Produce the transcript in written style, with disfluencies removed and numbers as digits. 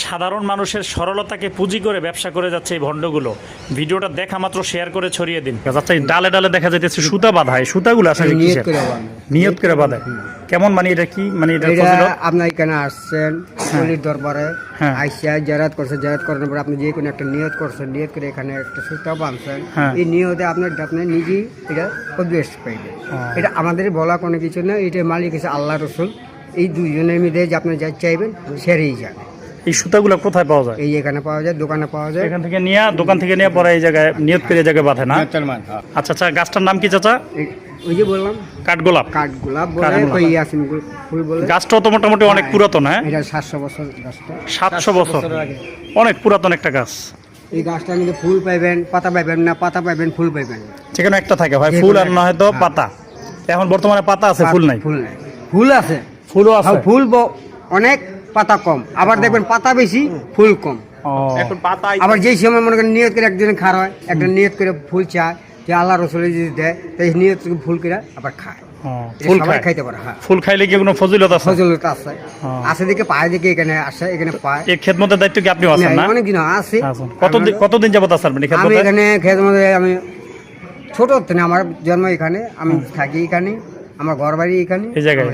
সাধারণ মানুষের সরলতাকে পুঁজি করে ব্যবসা করে যাচ্ছে এই ভণ্ডগুলো। ভিডিওটা দেখা মাত্র শেয়ার করে ছড়িয়ে দিন। আচ্ছা, এই ডালে ডালে দেখা যাইতেছে সুতা বাঁধা, এই সুতাগুলো আসলে কিসের? নিয়ত করে বাঁধে। কেমন মানে এটা কি মানে এটা ফজিলত? আপনার এখানে আসছেন শরীর দরবারে আইসা জারাত করছেন, জারাত করার পর আপনি যে কোনো একটা নিয়ত করছেন, নিয়ত করে এখানে একটা সুতা বাঁধছেন, এই নিয়তে আপনার নিজেই এটা অভ্যেস পাইবে। এটা আমাদের বলা কোনো কিছু না, এটা মালিক হচ্ছে আল্লাহ রসুল। এই দুইজনের মধ্যে যে আপনি যা চাইবেন সেরেই যাবে। এই সুতাগুলো কোথায় পাওয়া যায়? এই এখানে পাওয়া যায়, দোকানে পাওয়া যায়। এখান থেকে নিয়ে দোকান থেকে নিয়ে পরে এই জায়গায় নিয়ত করে এই জায়গায় বাঁধে না? আচ্ছা আচ্ছা, গাছটার নাম কি চাচা? ওই যে বললাম কাঠগোলাপ। কাঠগোলাপ বলে, ওই ইয়াসিন ফুল বলে। গাছটাও তো মোটামুটি অনেক পুরাতন। হ্যাঁ, এটা 700 বছর গাছটা। 700 বছর, অনেক পুরাতন একটা গাছ। এই গাছটা নিয়ে ফুল পাইবেন, পাতা পাইবেন না, পাতা পাইবেন, ফুল পাইবেন। যেখানে একটা থাকে হয় ফুল আর না হয়তো পাতা। এখন বর্তমানে পাতা আছে, ফুল নাই। ফুল নাই, ফুল আছে, ফুলও আছে। ফুল অনেক, পাতা কম। আবার দেখবেন পাতা বেশি, ফুল কম। এখন পাতা আবার যেই সময় মনে করেন নিয়ত করে একজনে খার হয়, একটা নিয়ত করে ফুল চায় যে আল্লাহ রসুলের যদি দেয়, তাই নিয়ত করে ফুল করে আবার খায়। ফুল খাইতে পারে। হ্যাঁ, ফুল খাইলে কি কোনো ফজিলত আছে? ফজিলত আছে, আছে দিকে পায়, দিকে এখানে আসে, এখানে পায়। এই খেদমতের দায়িত্ব কি আপনি আছেন না? অনেকদিন আছে। কতদিন যাবত আছেন আপনি আমি খেদমতে? এখানে খেদমতে আমি ছোট থেকে, আমার জন্ম এখানে, আমি থাকি এখানে, আমার ঘর বাড়ি এখানে, এই জায়গায়।